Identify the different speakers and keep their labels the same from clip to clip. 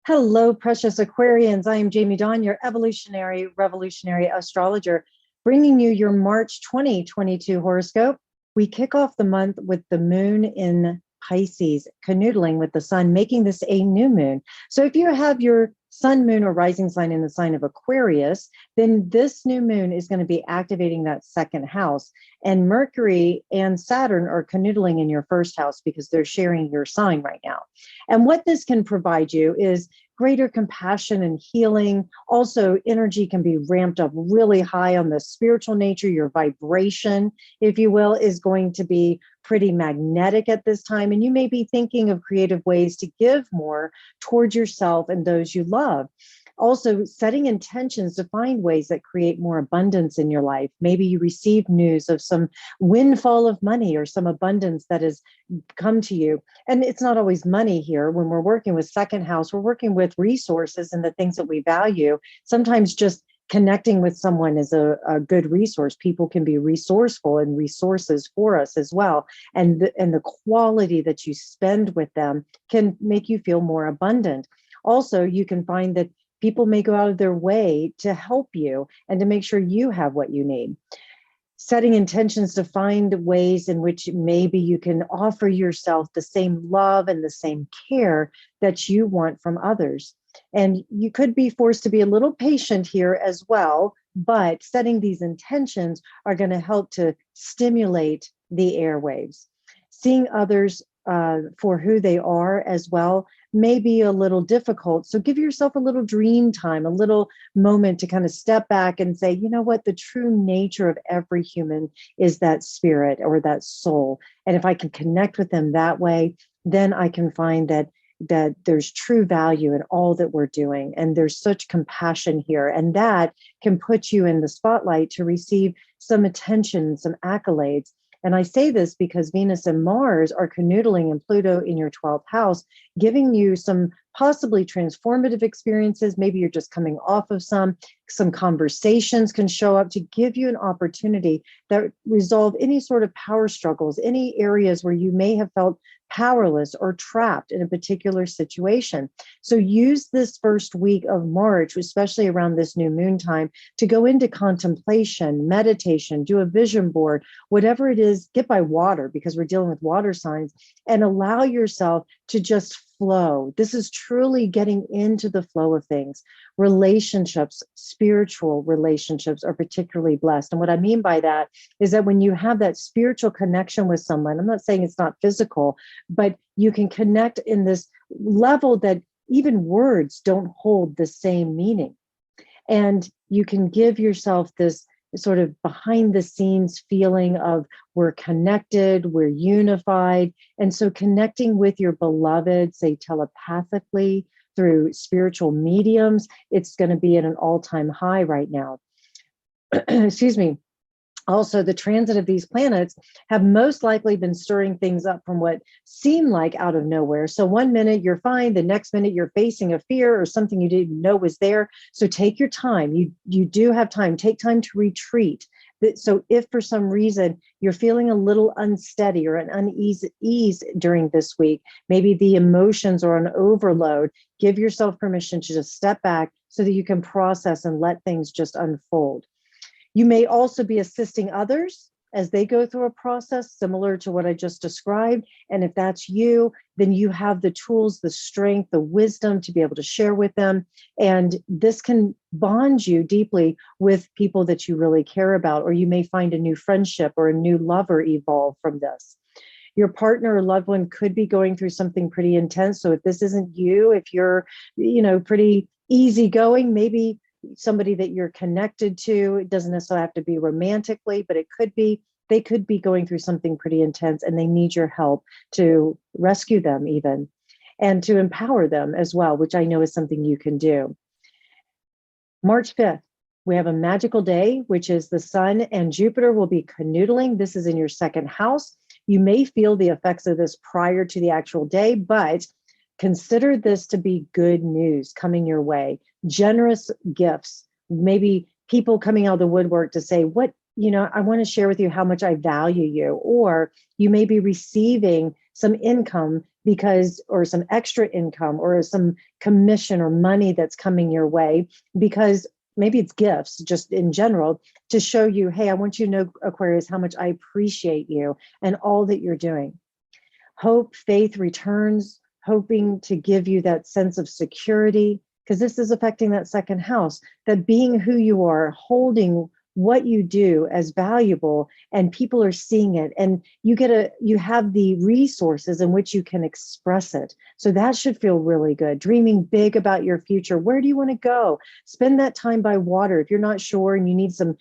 Speaker 1: Hello, precious Aquarians. I am Jamie Dawn, your evolutionary, revolutionary astrologer, bringing you your March 2022 horoscope. We kick off the month with the moon in Pisces, canoodling with the sun, making this a new moon. So if you have your sun, moon, or rising sign in the sign of Aquarius, then this new moon is going to be activating that second house. And Mercury and Saturn are canoodling in your first house because they're sharing your sign right now. And what this can provide you is greater compassion and healing. Also, energy can be ramped up really high on the spiritual nature. Your vibration, if you will, is going to be pretty magnetic at this time. And you may be thinking of creative ways to give more towards yourself and those you love. Also, setting intentions to find ways that create more abundance in your life. Maybe you receive news of some windfall of money or some abundance that has come to you. And it's not always money here. When we're working with second house, we're working with resources and the things that we value. Sometimes just connecting with someone is a good resource. People can be resourceful and resources for us as well. And the quality that you spend with them can make you feel more abundant. Also, you can find that people may go out of their way to help you and to make sure you have what you need. Setting intentions to find ways in which maybe you can offer yourself the same love and the same care that you want from others. And you could be forced to be a little patient here as well, but setting these intentions are going to help to stimulate the airwaves. Seeing others for who they are as well may be a little difficult. So give yourself a little dream time, a little moment to kind of step back and say, you know what, the true nature of every human is that spirit or that soul. And if I can connect with them that way, then I can find that there's true value in all that we're doing. And there's such compassion here. And that can put you in the spotlight to receive some attention, some accolades. And I say this because Venus and Mars are canoodling and Pluto in your 12th house, giving you some possibly transformative experiences. Maybe you're just coming off of some conversations can show up to give you an opportunity that resolve any sort of power struggles, any areas where you may have felt powerless or trapped in a particular situation. So use this first week of March, especially around this new moon time, to go into contemplation, meditation, do a vision board, whatever it is, get by water because we're dealing with water signs, and allow yourself to just flow. This is truly getting into the flow of things. Relationships, spiritual relationships are particularly blessed. And what I mean by that is that when you have that spiritual connection with someone, I'm not saying it's not physical, but you can connect in this level that even words don't hold the same meaning. And you can give yourself this sort of behind the scenes feeling of we're connected, we're unified. And so connecting with your beloved, say telepathically through spiritual mediums, it's going to be at an all-time high right now. Excuse me. Also, the transit of these planets have most likely been stirring things up from what seemed like out of nowhere. So one minute you're fine, the next minute you're facing a fear or something you didn't know was there. So take your time. You do have time. Take time to retreat. So if for some reason you're feeling a little unsteady or an unease during this week, maybe the emotions are on overload, give yourself permission to just step back so that you can process and let things just unfold. You may also be assisting others as they go through a process similar to what I just described. And if that's you, then you have the tools, the strength, the wisdom to be able to share with them. And this can bond you deeply with people that you really care about, or you may find a new friendship or a new lover evolve from this. Your partner or loved one could be going through something pretty intense. So if this isn't you, if you're, pretty easygoing, maybe somebody that you're connected to, it doesn't necessarily have to be romantically, but they could be going through something pretty intense and they need your help to rescue them even, and to empower them as well, which I know is something you can do. March 5th, we have a magical day, which is the sun and Jupiter will be canoodling. This is in your second house. You may feel the effects of this prior to the actual day, but consider this to be good news coming your way. Generous gifts maybe people coming out of the woodwork to say, what, I want to share with you how much I value you. Or you may be receiving some income or some extra income or some commission or money that's coming your way, because maybe it's gifts just in general to show you, hey, I want you to know, Aquarius, how much I appreciate you and all that you're doing. Hope, faith returns, hoping to give you that sense of security, because this is affecting that second house, that being who you are, holding what you do as valuable, and people are seeing it, and you have the resources in which you can express it. So that should feel really good. Dreaming big about your future. Where do you want to go? Spend that time by water. If you're not sure and you need some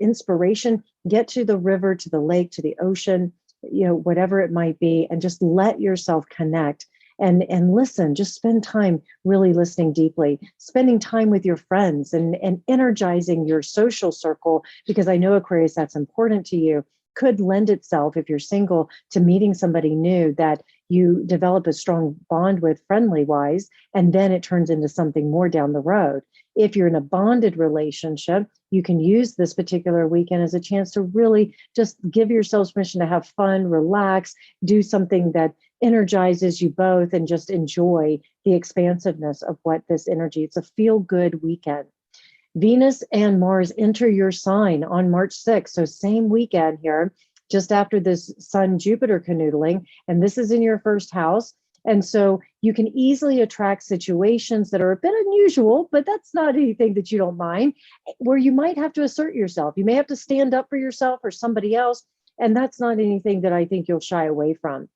Speaker 1: inspiration, get to the river, to the lake, to the ocean, whatever it might be, and just let yourself connect and listen. Just spend time really listening deeply, spending time with your friends and energizing your social circle, because I know, Aquarius, that's important to you. Could lend itself, if you're single, to meeting somebody new that you develop a strong bond with friendly wise, and then it turns into something more down the road. If you're in a bonded relationship, you can use this particular weekend as a chance to really just give yourselves permission to have fun, relax, do something that energizes you both, and just enjoy the expansiveness of what this energy. It's a feel-good weekend. Venus and Mars enter your sign on March 6th. So same weekend here, just after this Sun-Jupiter canoodling, and this is in your first house. And so you can easily attract situations that are a bit unusual, but that's not anything that you don't mind, where you might have to assert yourself. You may have to stand up for yourself or somebody else, and that's not anything that I think you'll shy away from.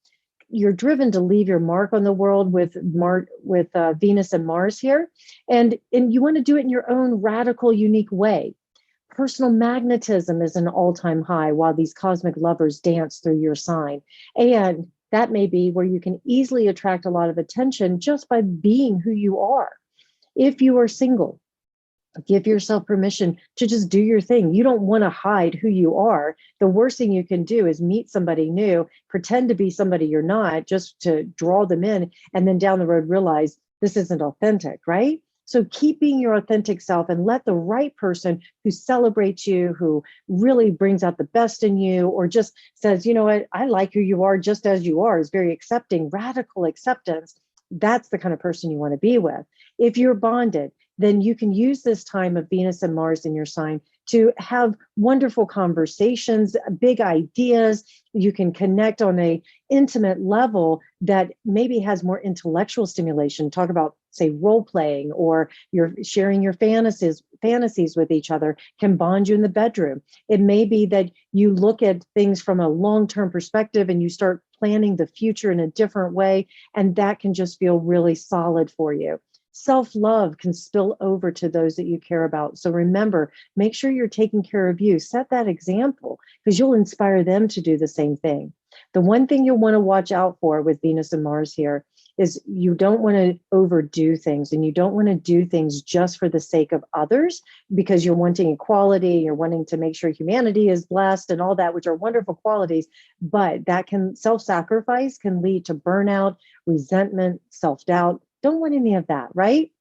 Speaker 1: You're driven to leave your mark on the world with Venus and Mars here, and you want to do it in your own radical, unique way. Personal magnetism is an all-time high while these cosmic lovers dance through your sign, and that may be where you can easily attract a lot of attention just by being who you are. If you are single, give yourself permission to just do your thing. You don't want to hide who you are. The worst thing you can do is meet somebody new, pretend to be somebody you're not, just to draw them in, and then down the road realize this isn't authentic, right? So keep being your authentic self and let the right person who celebrates you, who really brings out the best in you, or just says, you know what, I like who you are just as you are, is very accepting, radical acceptance. That's the kind of person you want to be with. If you're bonded, then you can use this time of Venus and Mars in your sign to have wonderful conversations, big ideas. You can connect on a intimate level that maybe has more intellectual stimulation. Talk about, say, role playing, or you're sharing your fantasies with each other, can bond you in the bedroom. It may be that you look at things from a long-term perspective and you start planning the future in a different way, and that can just feel really solid for you. Self-love can spill over to those that you care about. So remember, make sure you're taking care of you. Set that example, because you'll inspire them to do the same thing. The one thing you'll want to watch out for with Venus and Mars here is you don't want to overdo things, and you don't want to do things just for the sake of others, because you're wanting equality, you're wanting to make sure humanity is blessed and all that, which are wonderful qualities, but that can, self-sacrifice can lead to burnout, resentment, self-doubt. Don't want any of that, right?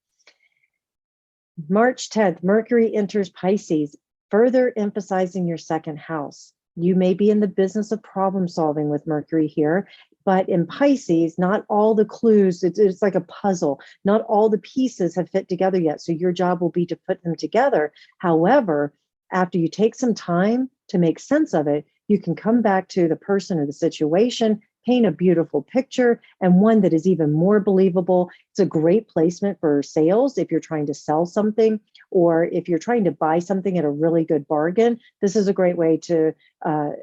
Speaker 1: March 10th, Mercury enters Pisces, further emphasizing your second house. You may be in the business of problem solving with Mercury here, but in Pisces, not all the clues, it's like a puzzle. Not all the pieces have fit together yet. So your job will be to put them together. However, after you take some time to make sense of it, you can come back to the person or the situation, paint a beautiful picture, and one that is even more believable. It's a great placement for sales if you're trying to sell something, or if you're trying to buy something at a really good bargain. This is a great way to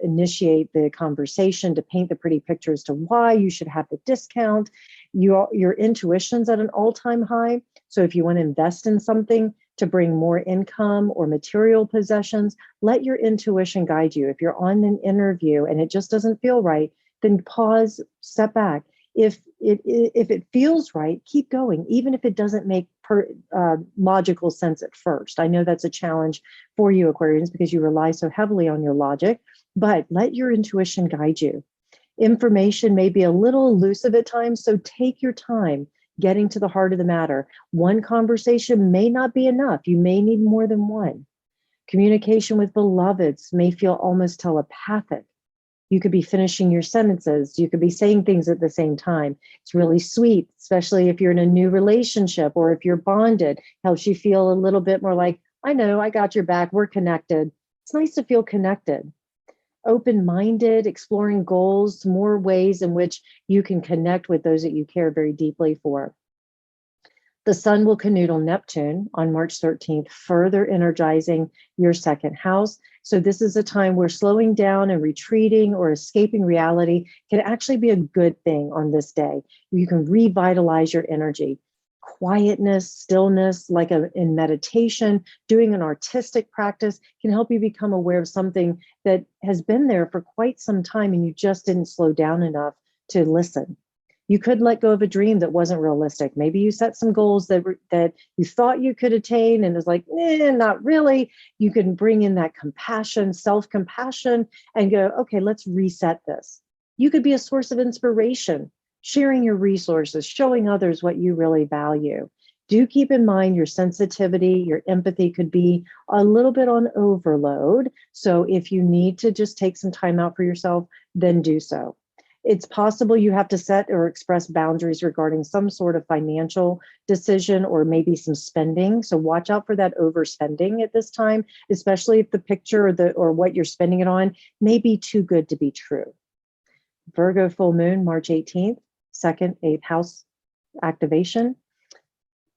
Speaker 1: initiate the conversation, to paint the pretty picture as to why you should have the discount. Your intuition's at an all-time high. So if you want to invest in something to bring more income or material possessions, let your intuition guide you. If you're on an interview and it just doesn't feel right, then pause, step back. If it feels right, keep going, even if it doesn't make logical sense at first. I know that's a challenge for you, Aquarians, because you rely so heavily on your logic, but let your intuition guide you. Information may be a little elusive at times, so take your time. getting to the heart of the matter. One conversation may not be enough. You may need more than one. Communication with beloveds may feel almost telepathic. You could be finishing your sentences. You could be saying things at the same time. It's really sweet, especially if you're in a new relationship or if you're bonded. Helps you feel a little bit more like, I know, I got your back. We're connected. It's nice to feel connected. Open-minded, exploring goals, more ways in which you can connect with those that you care very deeply for. The sun will connoodle Neptune on March 13th, further energizing your second house. So this is a time where slowing down and retreating or escaping reality can actually be a good thing on this day. You can revitalize your energy. Quietness, stillness, like in meditation, doing an artistic practice can help you become aware of something that has been there for quite some time and you just didn't slow down enough to listen. You could let go of a dream that wasn't realistic. Maybe you set some goals that you thought you could attain and it's like, not really. You can bring in that compassion, self-compassion, and go, okay, let's reset this. You could be a source of inspiration, sharing your resources, showing others what you really value. Do keep in mind your sensitivity, your empathy could be a little bit on overload. So if you need to just take some time out for yourself, then do so. It's possible you have to set or express boundaries regarding some sort of financial decision or maybe some spending. So watch out for that overspending at this time, especially if the picture or what you're spending it on may be too good to be true. Virgo full moon, March 18th, second, eighth house activation.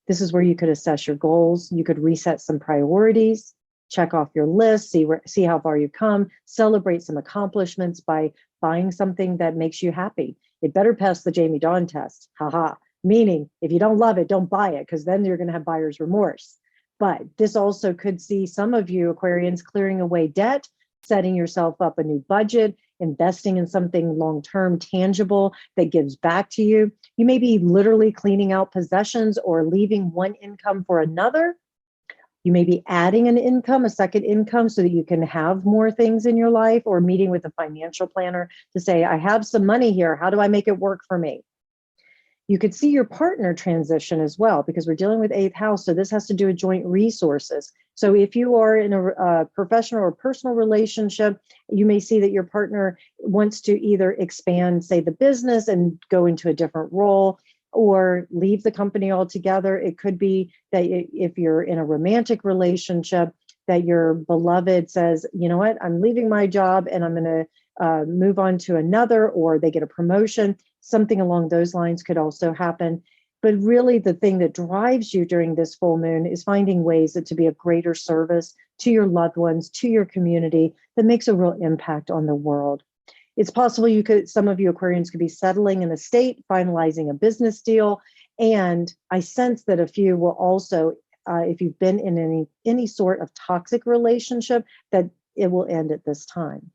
Speaker 1: This is where you could assess your goals. You could reset some priorities, check off your list, see how far you've come, celebrate some accomplishments by buying something that makes you happy. It better pass the Jamie Dawn test, haha. Meaning, if you don't love it, don't buy it, because then you're going to have buyer's remorse. But this also could see some of you Aquarians clearing away debt, setting yourself up a new budget, investing in something long-term tangible that gives back to you. You may be literally cleaning out possessions or leaving one income for another. You may be adding an income, a second income, so that you can have more things in your life, or meeting with a financial planner to say, I have some money here. How do I make it work for me? You could see your partner transition as well, because we're dealing with eighth house. So this has to do with joint resources. So if you are in a professional or personal relationship, you may see that your partner wants to either expand, say, the business and go into a different role, or leave the company altogether. It could be that if you're in a romantic relationship, that your beloved says, you know what, I'm leaving my job and I'm going to move on to another, or they get a promotion. Something along those lines could also happen. But really the thing that drives you during this full moon is finding ways to be of greater service to your loved ones, to your community, that makes a real impact on the world. It's possible some of you Aquarians could be settling in a state, finalizing a business deal. And I sense that a few will also, if you've been in any sort of toxic relationship, that it will end at this time.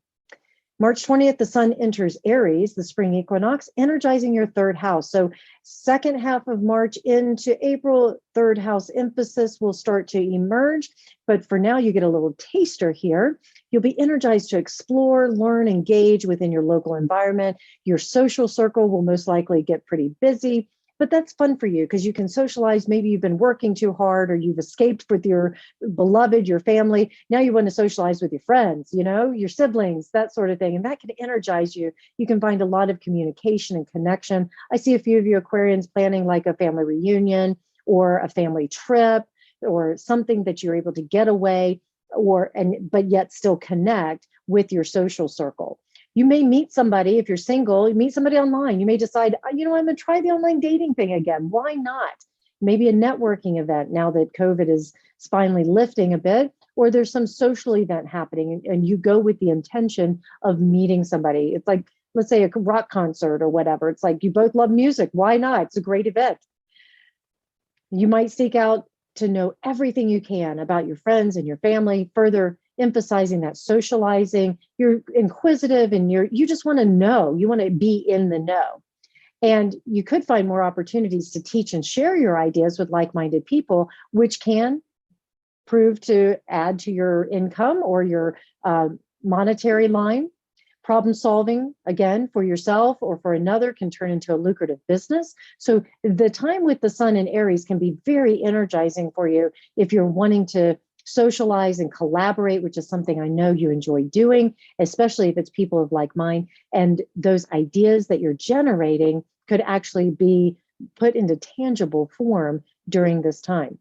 Speaker 1: March 20th, the sun enters Aries, the spring equinox, energizing your third house. So second half of March into April, third house emphasis will start to emerge. But for now, you get a little taster here. You'll be energized to explore, learn, engage within your local environment. Your social circle will most likely get pretty busy. But that's fun for you because you can socialize. Maybe you've been working too hard, or you've escaped with your beloved, your family. Now you want to socialize with your friends, your siblings, that sort of thing. And that can energize you. You can find a lot of communication and connection. I see a few of you Aquarians planning like a family reunion or a family trip, or something that you're able to get away but yet still connect with your social circle. You may meet somebody, if you're single, you meet somebody online. You may decide, I'm going to try the online dating thing again. Why not? Maybe a networking event now that COVID is finally lifting a bit, or there's some social event happening and you go with the intention of meeting somebody. It's like, let's say a rock concert or whatever. It's like you both love music. Why not? It's a great event. You might seek out to know everything you can about your friends and your family, further emphasizing that socializing. You're inquisitive and you just want to know. You want to be in the know. And you could find more opportunities to teach and share your ideas with like-minded people, which can prove to add to your income or your monetary line. Problem solving, again, for yourself or for another, can turn into a lucrative business. So the time with the sun in Aries can be very energizing for you if you're wanting to socialize and collaborate, which is something I know you enjoy doing, especially if it's people of like mind. And those ideas that you're generating could actually be put into tangible form during this time.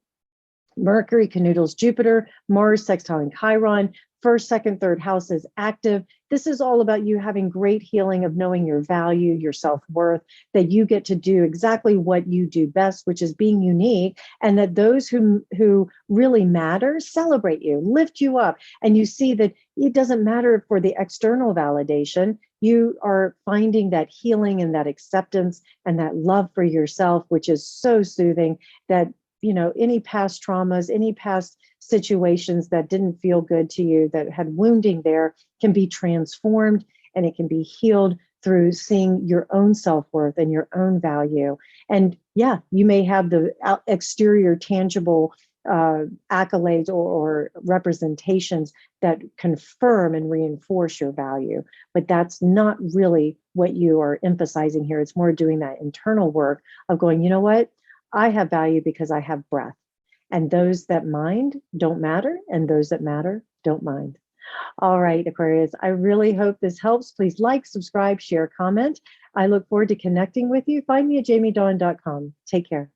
Speaker 1: Mercury canoodles Jupiter, Mars sextiling Chiron, first, second, third house is active. This is all about you having great healing of knowing your value, your self-worth, that you get to do exactly what you do best, which is being unique, and that those who really matter celebrate you, lift you up, and you see that it doesn't matter for the external validation. You are finding that healing and that acceptance and that love for yourself, which is so soothing, that any past traumas, any past situations that didn't feel good to you, that had wounding there, can be transformed, and it can be healed through seeing your own self-worth and your own value. And yeah, you may have the exterior tangible accolades or representations that confirm and reinforce your value, but that's not really what you are emphasizing here. It's more doing that internal work of going, you know what? I have value because I have breath. And those that mind don't matter, and those that matter don't mind. All right, Aquarius, I really hope this helps. Please like, subscribe, share, comment. I look forward to connecting with you. Find me at jamiedawn.com. Take care.